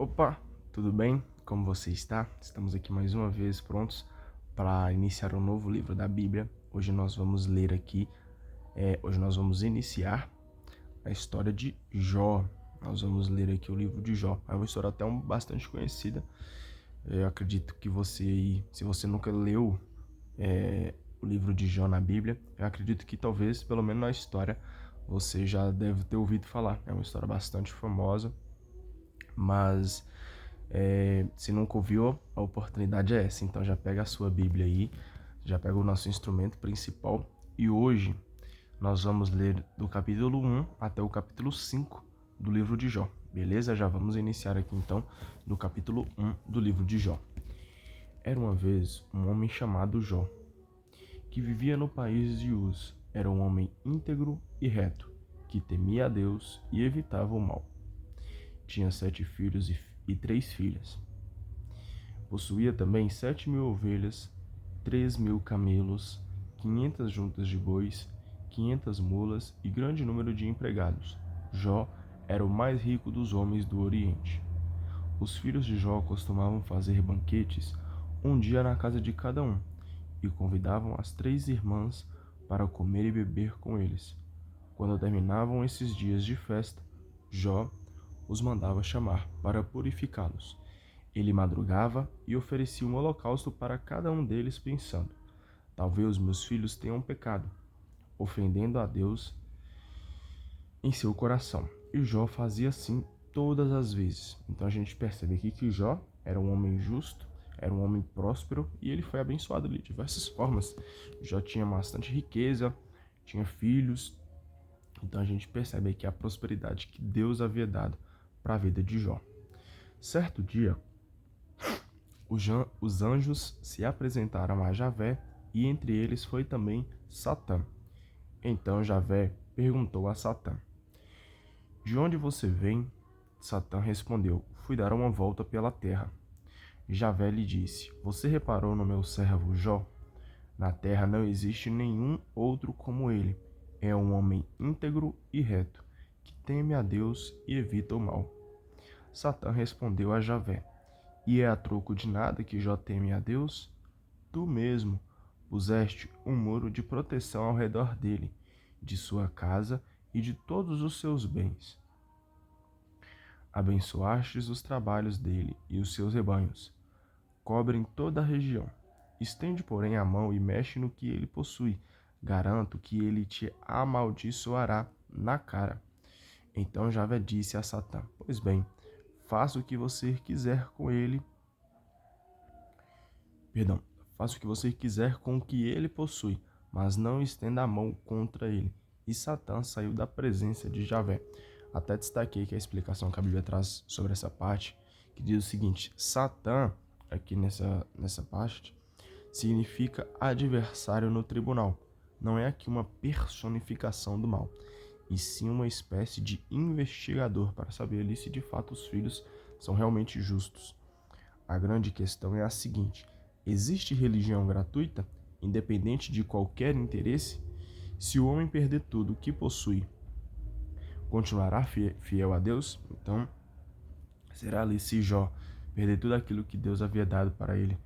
Opa, tudo bem? Como você está? Estamos aqui mais uma vez prontos para iniciar um novo livro da Bíblia. Hoje nós vamos ler aqui, hoje nós vamos iniciar a história de Jó. Nós vamos ler aqui o livro de Jó. É uma história até bastante conhecida. Eu acredito que você aí, se você nunca leu o livro de Jó na Bíblia, eu acredito que talvez, pelo menos na história, você já deve ter ouvido falar. É uma história bastante famosa, mas se nunca ouviu, a oportunidade é essa. Então já pega a sua Bíblia aí, já pega o nosso instrumento principal e hoje nós vamos ler do capítulo 1 até o capítulo 5 do livro de Jó. Beleza? Já vamos iniciar aqui então no capítulo 1 do livro de Jó. Era uma vez um homem chamado Jó, que vivia no país de Uz. Era um homem íntegro e reto, que temia a Deus e evitava o mal. Tinha 7 filhos e 3 filhas. Possuía também 7.000 ovelhas, 3.000 camelos, 500 juntas de bois, 500 mulas e grande número de empregados. Jó era o mais rico dos homens do Oriente. Os filhos de Jó costumavam fazer banquetes um dia na casa de cada um, e convidavam as 3 irmãs para comer e beber com eles. Quando terminavam esses dias de festa, Jó os mandava chamar para purificá-los. Ele madrugava e oferecia um holocausto para cada um deles, pensando: talvez os meus filhos tenham pecado, ofendendo a Deus em seu coração. E Jó fazia assim todas as vezes. Então a gente percebe aqui que Jó era um homem justo, era um homem próspero e ele foi abençoado de diversas formas. Jó tinha bastante riqueza, tinha filhos. Então a gente percebe aqui a prosperidade que Deus havia dado para a vida de Jó. Certo dia, os anjos se apresentaram a Javé, e entre eles foi também Satã. Então Javé perguntou a Satã: de onde você vem? Satã respondeu: fui dar uma volta pela terra. Javé lhe disse: você reparou no meu servo Jó? Na terra não existe nenhum outro como ele. É um homem íntegro e reto, que teme a Deus e evita o mal. Satã respondeu a Javé: e é a troco de nada que Jó teme a Deus? Tu mesmo puseste um muro de proteção ao redor dele, de sua casa e de todos os seus bens. Abençoastes os trabalhos dele e os seus rebanhos. Cobrem toda a região. Estende, porém, a mão e mexe no que ele possui. Garanto que ele te amaldiçoará na cara. Então Javé disse a Satã: pois bem, faça o que você quiser com ele. Faça o que você quiser com o que ele possui, mas não estenda a mão contra ele. E Satã saiu da presença de Javé. Até destaquei que a explicação que a Bíblia traz sobre essa parte, que diz o seguinte: Satã, aqui nessa parte, significa adversário no tribunal. Não é aqui uma personificação do mal, e sim uma espécie de investigador para saber ali se de fato os filhos são realmente justos. A grande questão é a seguinte: existe religião gratuita, independente de qualquer interesse? Se o homem perder tudo o que possui, continuará fiel a Deus? Então, será ali se Jó perder tudo aquilo que Deus havia dado para ele?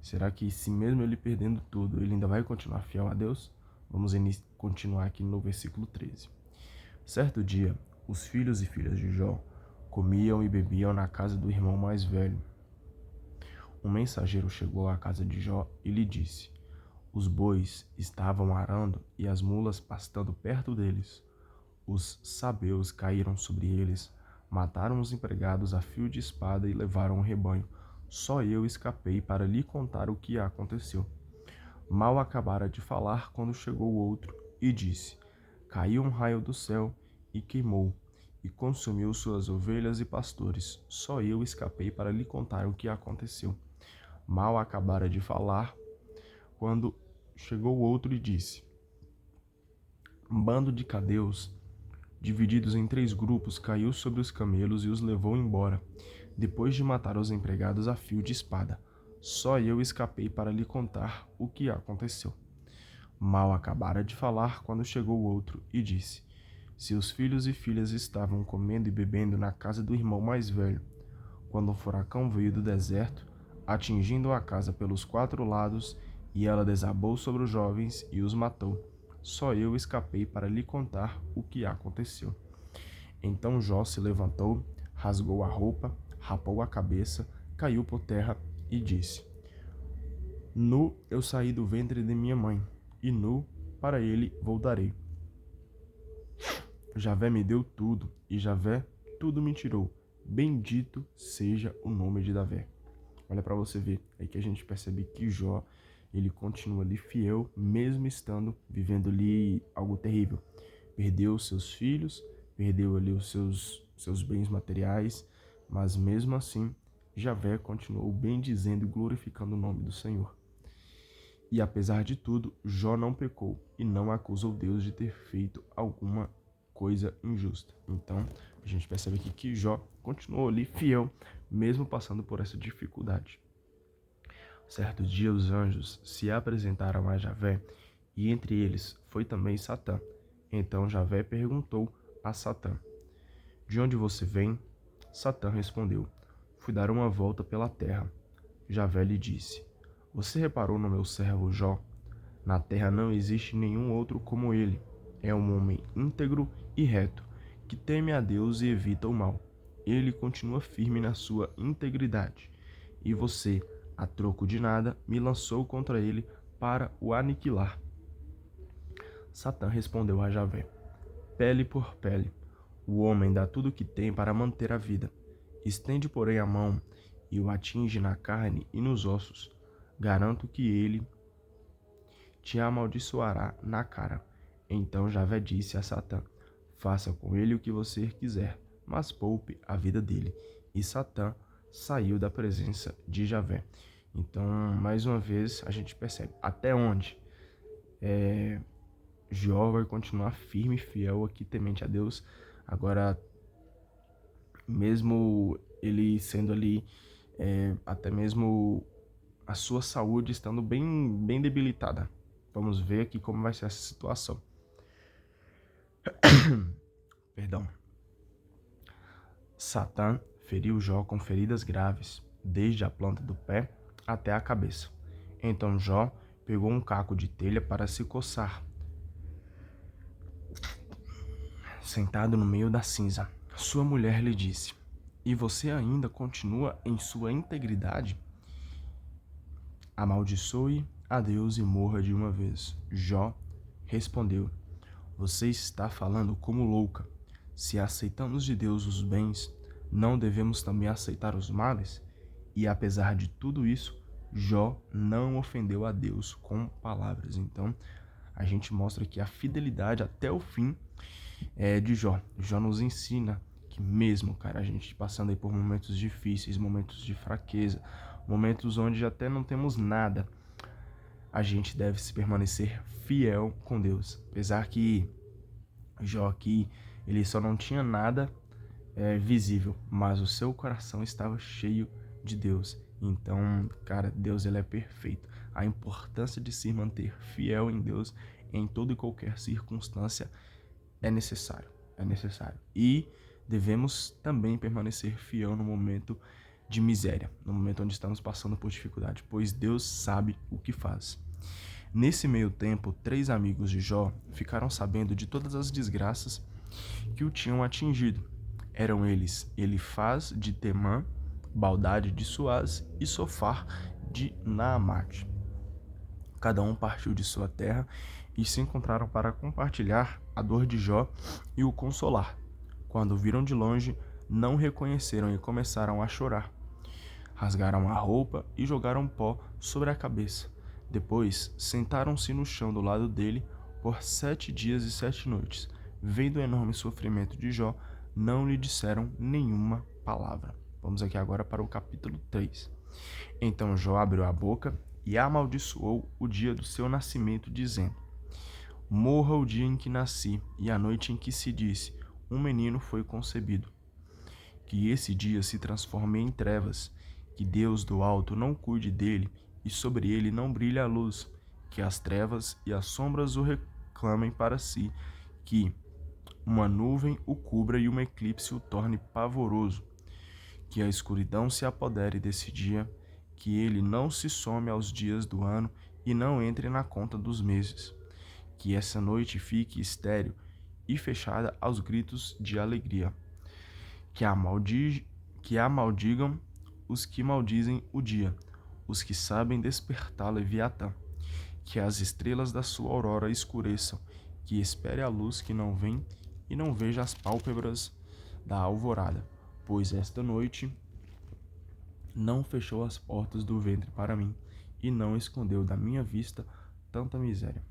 Será que se mesmo ele perdendo tudo, ele ainda vai continuar fiel a Deus? Vamos continuar aqui no versículo 13. Certo dia, os filhos e filhas de Jó comiam e bebiam na casa do irmão mais velho. Um mensageiro chegou à casa de Jó e lhe disse: os bois estavam arando e as mulas pastando perto deles. Os sabeus caíram sobre eles, mataram os empregados a fio de espada e levaram o rebanho. Só eu escapei para lhe contar o que aconteceu. Mal acabara de falar quando chegou outro e disse: caiu um raio do céu e queimou, e consumiu suas ovelhas e pastores. Só eu escapei para lhe contar o que aconteceu. Mal acabara de falar quando chegou outro e disse: um bando de cadeus, divididos em 3 grupos, caiu sobre os camelos e os levou embora, depois de matar os empregados a fio de espada. Só eu escapei para lhe contar o que aconteceu. Mal acabara de falar quando chegou outro e disse: seus filhos e filhas estavam comendo e bebendo na casa do irmão mais velho. quando um furacão veio do deserto, atingindo a casa pelos 4 lados, e ela desabou sobre os jovens e os matou. Só eu escapei para lhe contar o que aconteceu. Então Jó se levantou, rasgou a roupa, rapou a cabeça, caiu por terra e disse: Nu eu saí do ventre de minha mãe, e nu para ele voltarei. Javé me deu tudo, e Javé tudo me tirou. Bendito seja o nome de Davé. Olha para você ver, aí que a gente percebe que Jó, ele continua ali fiel, mesmo estando vivendo ali algo terrível. Perdeu seus filhos, perdeu ali os seus bens materiais, mas mesmo assim, Javé continuou bendizendo e glorificando o nome do Senhor. E apesar de tudo, Jó não pecou e não acusou Deus de ter feito alguma coisa injusta. Então, a gente percebe aqui que Jó continuou ali fiel, mesmo passando por essa dificuldade. Certo dia os anjos se apresentaram a Javé, e entre eles foi também Satã. Então Javé perguntou a Satã: De onde você vem? Satã respondeu: Fui dar uma volta pela terra. Javé lhe disse: Você reparou no meu servo Jó? Na terra não existe nenhum outro como ele. É um homem íntegro e reto, que teme a Deus e evita o mal. Ele continua firme na sua integridade. E você, a troco de nada, me lançou contra ele para o aniquilar. Satã respondeu a Javé: Pele por pele. O homem dá tudo o que tem para manter a vida. Estende, porém, a mão e o atinge na carne e nos ossos. Garanto que ele te amaldiçoará na cara. Então Javé disse a Satã: Faça com ele o que você quiser, mas poupe a vida dele. E Satã saiu da presença de Javé. Então, mais uma vez, a gente percebe até onde Jó vai continuar firme e fiel aqui, temente a Deus. Agora, mesmo ele sendo ali, até mesmo a sua saúde estando bem debilitada. Vamos ver aqui como vai ser essa situação. Perdão. Satã feriu Jó com feridas graves, desde a planta do pé até a cabeça. Então Jó pegou um caco de telha para se coçar, sentado no meio da cinza. Sua mulher lhe disse: E você ainda continua em sua integridade? Amaldiçoe a Deus e morra de uma vez. Jó respondeu: Você está falando como louca. Se aceitamos de Deus os bens, não devemos também aceitar os males? E apesar de tudo isso, Jó não ofendeu a Deus com palavras. Então, a gente mostra aqui a fidelidade até o fim de Jó. Jó nos ensina que mesmo, cara, a gente passando aí por momentos difíceis, momentos de fraqueza, momentos onde até não temos nada, a gente deve se permanecer fiel com Deus. Apesar que Jó aqui, ele só não tinha nada visível, mas o seu coração estava cheio de Deus. Então, cara, Deus ele é perfeito. A importância de se manter fiel em Deus em toda e qualquer circunstância é necessário. E devemos também permanecer fiel no momento de miséria, no momento onde estamos passando por dificuldade, pois Deus sabe o que faz. Nesse meio tempo, 3 amigos de Jó ficaram sabendo de todas as desgraças que o tinham atingido. Eram eles Elifaz de Temã, Baldade de Suaz e Sofar de Naamate. Cada um partiu de sua terra e se encontraram para compartilhar a dor de Jó e o consolar. Quando o viram de longe, não o reconheceram e começaram a chorar. Rasgaram a roupa e jogaram pó sobre a cabeça. Depois, sentaram-se no chão do lado dele por 7 dias e 7 noites. Vendo o enorme sofrimento de Jó, não lhe disseram nenhuma palavra. Vamos aqui agora para o capítulo 3. Então Jó abriu a boca e amaldiçoou o dia do seu nascimento, dizendo: Morra o dia em que nasci e a noite em que se disse, um menino foi concebido. Que esse dia se transforme em trevas, que Deus do alto não cuide dele e sobre ele não brilhe a luz, que as trevas e as sombras o reclamem para si, que uma nuvem o cubra e um eclipse o torne pavoroso, Que a escuridão se apodere desse dia, que ele não se some aos dias do ano e não entre na conta dos meses. Que essa noite fique estéril e fechada aos gritos de alegria. Que a maldigam os que maldizem o dia, os que sabem despertar Leviatã. Que as estrelas da sua aurora escureçam, que espere a luz que não vem e não veja as pálpebras da alvorada, pois esta noite não fechou as portas do ventre para mim e não escondeu da minha vista tanta miséria.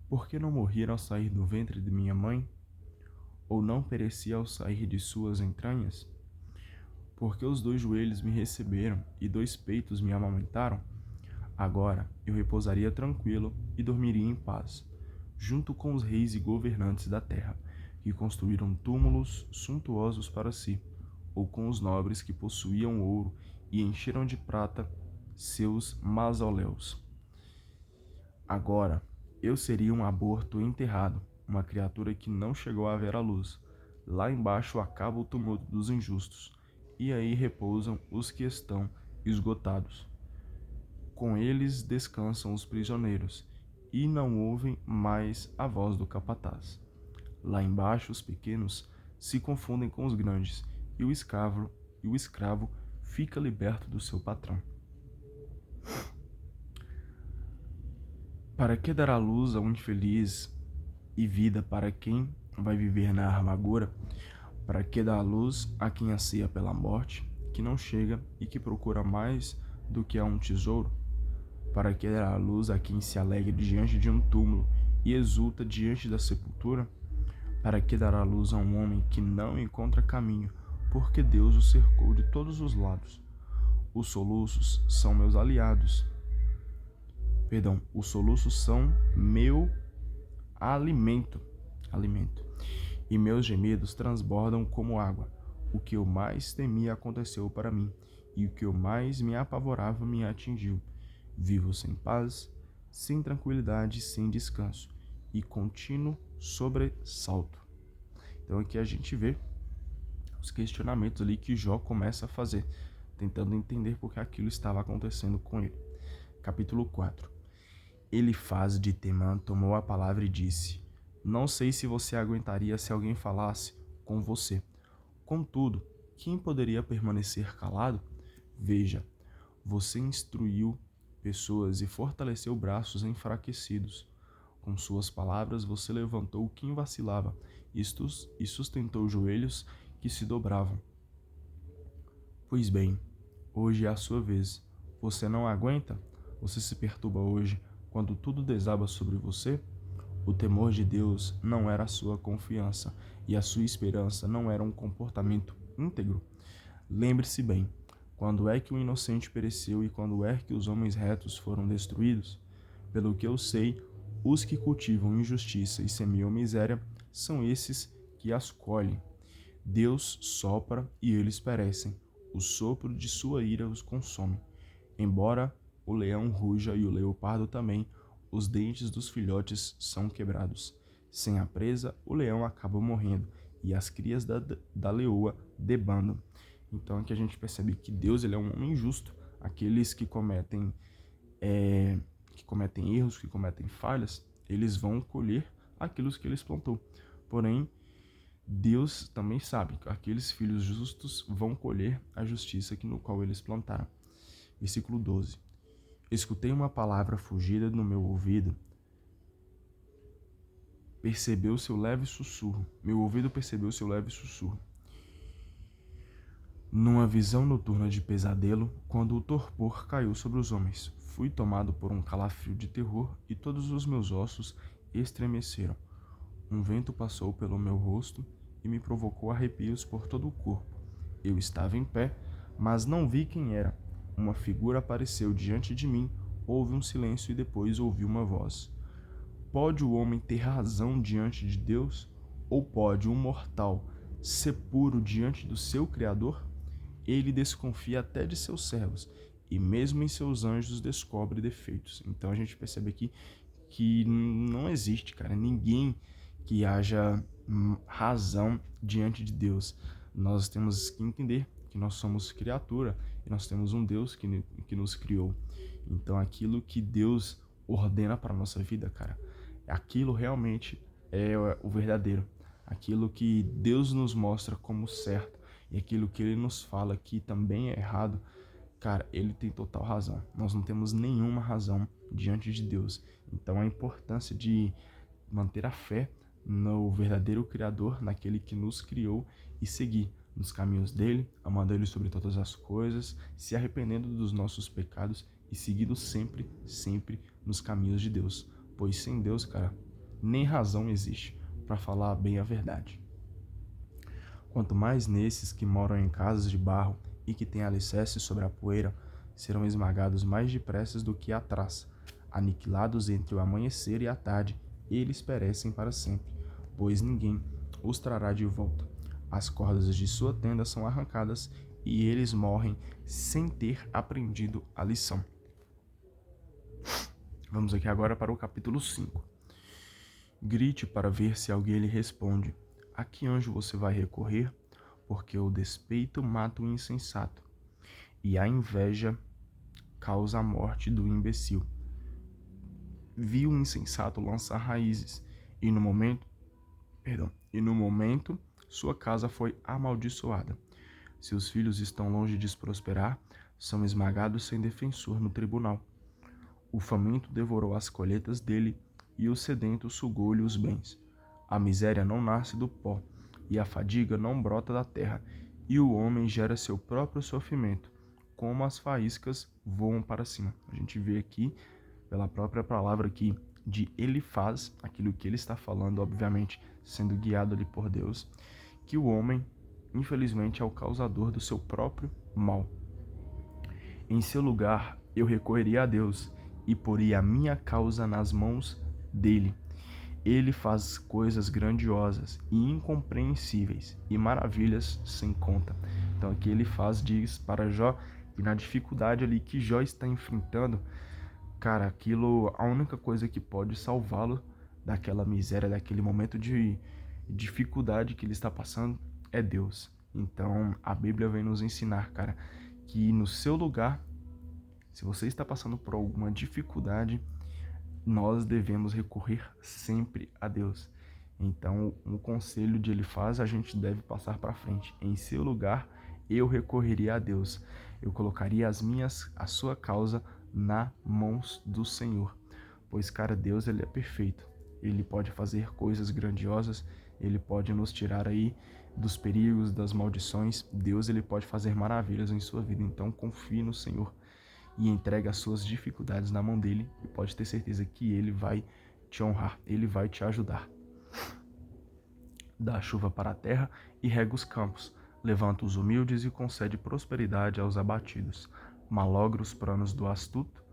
Por que não morria ao sair do ventre de minha mãe? Ou não perecia ao sair de suas entranhas? Porque os 2 joelhos me receberam e 2 peitos me amamentaram? Agora eu repousaria tranquilo e dormiria em paz, junto com os reis e governantes da terra, que construíram túmulos suntuosos para si, ou com os nobres que possuíam ouro e encheram de prata seus mausoléus. Agora eu seria um aborto enterrado, uma criatura que não chegou a ver a luz. Lá embaixo acaba o tumulto dos injustos, e aí repousam os que estão esgotados. Com eles descansam os prisioneiros, e não ouvem mais a voz do capataz. Lá embaixo os pequenos se confundem com os grandes, e o escravo fica liberto do seu patrão. Para que dará luz a um infeliz e vida para quem vai viver na amargura? Para que dar luz a quem anseia pela morte, que não chega e que procura mais do que a um tesouro? Para que dar luz a quem se alegra diante de um túmulo e exulta diante da sepultura? Para que dará luz a um homem que não encontra caminho, porque Deus o cercou de todos os lados? Os soluços são meus aliados. Os soluços são meu alimento. E meus gemidos transbordam como água. O que eu mais temia aconteceu para mim, e o que eu mais me apavorava me atingiu. Vivo sem paz, sem tranquilidade, sem descanso, e contínuo sobressalto. Então aqui a gente vê os questionamentos ali que Jó começa a fazer, tentando entender por que aquilo estava acontecendo com ele. Capítulo 4. Elifaz de Temã tomou a palavra e disse: Não sei se você aguentaria se alguém falasse com você. Contudo, quem poderia permanecer calado? Veja, você instruiu pessoas e fortaleceu braços enfraquecidos. Com suas palavras você levantou quem vacilava e sustentou joelhos que se dobravam. Pois bem, hoje é a sua vez. Você não aguenta? Você se perturba hoje quando tudo desaba sobre você? O temor de Deus não era a sua confiança e a sua esperança não era um comportamento íntegro. Lembre-se bem, quando é que o inocente pereceu e quando é que os homens retos foram destruídos? Pelo que eu sei, os que cultivam injustiça e semeiam miséria são esses que as colhem. Deus sopra e eles perecem. O sopro de sua ira os consome. Embora o leão ruja e o leopardo também, os dentes dos filhotes são quebrados. Sem a presa, o leão acaba morrendo e as crias da leoa debandam. Então aqui a gente percebe que Deus ele é um homem justo. Aqueles que cometem erros, que cometem falhas, eles vão colher aquilo que eles plantou. Porém, Deus também sabe que aqueles filhos justos vão colher a justiça no qual eles plantaram. Versículo 12. Escutei uma palavra fugida no meu ouvido. Percebeu seu leve sussurro. Meu ouvido percebeu seu leve sussurro. Numa visão noturna de pesadelo, quando o torpor caiu sobre os homens, fui tomado por um calafrio de terror e todos os meus ossos estremeceram. Um vento passou pelo meu rosto e me provocou arrepios por todo o corpo. Eu estava em pé, mas não vi quem era. Uma figura apareceu diante de mim, houve um silêncio e depois ouvi uma voz. Pode o homem ter razão diante de Deus? Ou pode um mortal ser puro diante do seu Criador? Ele desconfia até de seus servos, e mesmo em seus anjos descobre defeitos. Então a gente percebe aqui que não existe, cara, ninguém que haja razão diante de Deus. Nós temos que entender que nós somos criatura e nós temos um Deus que nos criou. Então aquilo que Deus ordena para a nossa vida, cara, aquilo realmente é o verdadeiro. Aquilo que Deus nos mostra como certo e aquilo que Ele nos fala que também é errado, cara, Ele tem total razão. Nós não temos nenhuma razão diante de Deus. Então a importância de manter a fé no verdadeiro Criador, naquele que nos criou, e seguir nos caminhos dele, amando ele sobre todas as coisas, se arrependendo dos nossos pecados e seguindo sempre, sempre nos caminhos de Deus. Pois sem Deus, cara, nem razão existe para falar bem a verdade. Quanto mais nesses que moram em casas de barro e que têm alicerces sobre a poeira, serão esmagados mais depressa do que a traça, aniquilados entre o amanhecer e a tarde, eles perecem para sempre, pois ninguém os trará de volta. As cordas de sua tenda são arrancadas e eles morrem sem ter aprendido a lição. Vamos aqui agora para o capítulo 5. Grite para ver se alguém lhe responde. A que anjo você vai recorrer? Porque o despeito mata o insensato e a inveja causa a morte do imbecil. Vi o insensato lançar raízes e no momento sua casa foi amaldiçoada. Seus filhos estão longe de prosperar, são esmagados sem defensor no tribunal. O faminto devorou as colheitas dele e o sedento sugou-lhe os bens. A miséria não nasce do pó e a fadiga não brota da terra, e o homem gera seu próprio sofrimento, como as faíscas voam para cima. A gente vê aqui, pela própria palavra aqui, de Elifaz, aquilo que ele está falando, obviamente, sendo guiado ali por Deus, que o homem, infelizmente, é o causador do seu próprio mal. Em seu lugar, eu recorreria a Deus e poria a minha causa nas mãos dele. Ele faz coisas grandiosas e incompreensíveis e maravilhas sem conta. Então aqui ele diz para Jó que na dificuldade ali que Jó está enfrentando, cara, aquilo, a única coisa que pode salvá-lo daquela miséria, daquele momento de dificuldade que ele está passando é Deus. Então a Bíblia vem nos ensinar, cara, que no seu lugar, se você está passando por alguma dificuldade, nós devemos recorrer sempre a Deus. Então, o conselho de Elifaz, a gente deve passar para frente. Em seu lugar, eu recorreria a Deus. Eu colocaria a sua causa nas mãos do Senhor. Pois, cara, Deus, ele é perfeito. Ele pode fazer coisas grandiosas, ele pode nos tirar aí dos perigos, das maldições. Deus, ele pode fazer maravilhas em sua vida. Então, confie no Senhor e entrega as suas dificuldades na mão dele e pode ter certeza que ele vai te honrar, ele vai te ajudar. Dá chuva para a terra e rega os campos, levanta os humildes e concede prosperidade aos abatidos, malogra os planos do astuto,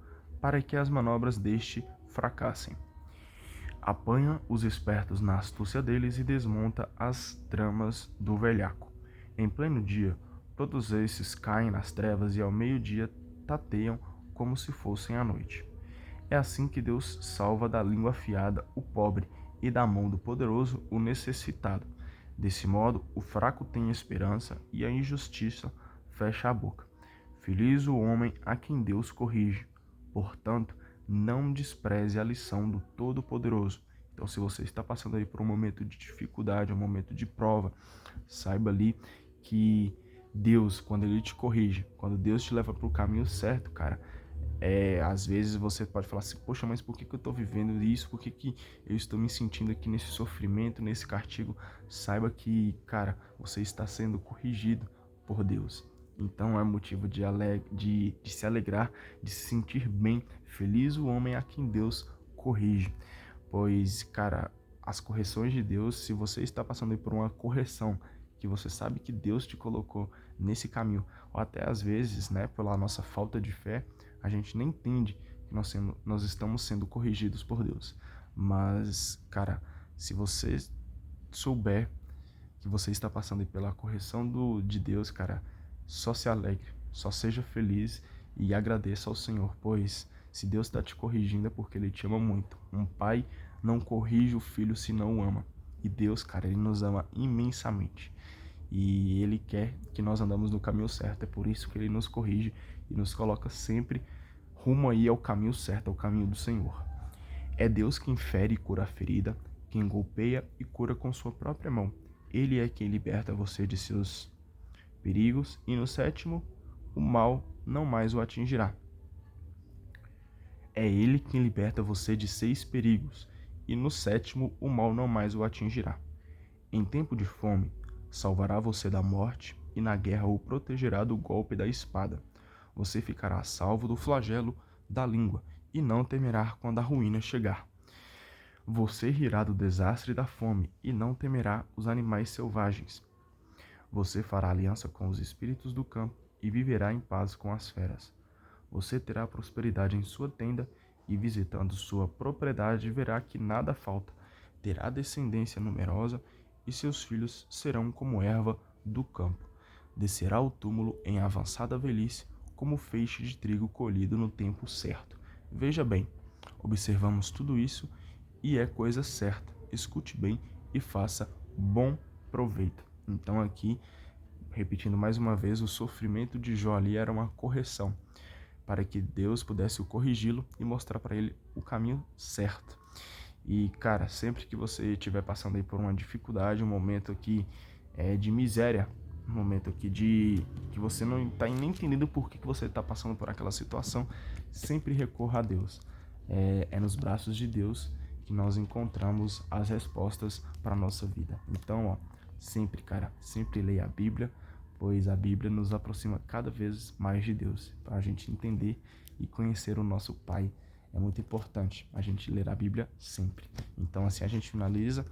para que as manobras deste fracassem. Apanha os espertos na astúcia deles e desmonta as tramas do velhaco. Em pleno dia, todos esses caem nas trevas e ao meio-dia tateiam como se fossem à noite. É assim que Deus salva da língua afiada o pobre e da mão do poderoso o necessitado. Desse modo, o fraco tem esperança e a injustiça fecha a boca. Feliz o homem a quem Deus corrige. Portanto, não despreze a lição do Todo-Poderoso. Então, se você está passando aí por um momento de dificuldade, um momento de prova, saiba ali que Deus, quando ele te corrige, quando Deus te leva para o caminho certo, cara, às vezes você pode falar assim, poxa, mas por que eu estou vivendo isso? Por que eu estou me sentindo aqui nesse sofrimento, nesse castigo? Saiba que, cara, você está sendo corrigido por Deus. Então é motivo de se alegrar, de se sentir bem. Feliz o homem a quem Deus corrige. Pois, cara, as correções de Deus, se você está passando por uma correção, que você sabe que Deus te colocou nesse caminho, ou até às vezes, né, pela nossa falta de fé, a gente nem entende que nós estamos sendo corrigidos por Deus. Mas, cara, se você souber que você está passando pela correção de Deus, cara, só se alegre, só seja feliz e agradeça ao Senhor, pois se Deus está te corrigindo é porque Ele te ama muito. Um pai não corrige o filho se não o ama. E Deus, cara, Ele nos ama imensamente. e Ele quer que nós andamos no caminho certo. É por isso que Ele nos corrige e nos coloca sempre rumo aí ao caminho certo, ao caminho do Senhor. É Deus quem fere e cura a ferida, quem golpeia e cura com sua própria mão. Ele é quem liberta você de seus perigos, e no sétimo, o mal não mais o atingirá. É Ele quem liberta você de 6 perigos, e no sétimo, o mal não mais o atingirá. Em tempo de fome, salvará você da morte, e na guerra o protegerá do golpe da espada. Você ficará salvo do flagelo da língua, e não temerá quando a ruína chegar. Você rirá do desastre e da fome, e não temerá os animais selvagens. Você fará aliança com os espíritos do campo, e viverá em paz com as feras. Você terá prosperidade em sua tenda, e visitando sua propriedade verá que nada falta. Terá descendência numerosa, e seus filhos serão como erva do campo. Descerá ao túmulo em avançada velhice, como feixe de trigo colhido no tempo certo. Veja bem, observamos tudo isso e é coisa certa. Escute bem e faça bom proveito. Então aqui, repetindo mais uma vez, o sofrimento de Jó ali era uma correção, para que Deus pudesse o corrigi-lo e mostrar para ele o caminho certo. E, cara, sempre que você estiver passando aí por uma dificuldade, um momento aqui de miséria, um momento aqui de que você não está nem entendendo por que você está passando por aquela situação, sempre recorra a Deus. É nos braços de Deus que nós encontramos as respostas para a nossa vida. Então, ó, sempre, cara, sempre leia a Bíblia, pois a Bíblia nos aproxima cada vez mais de Deus, para a gente entender e conhecer o nosso Pai. É muito importante a gente ler a Bíblia sempre. Então, assim a gente finaliza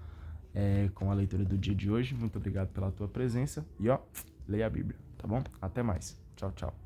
com a leitura do dia de hoje. Muito obrigado pela tua presença e, ó, leia a Bíblia, tá bom? Até mais. Tchau, tchau.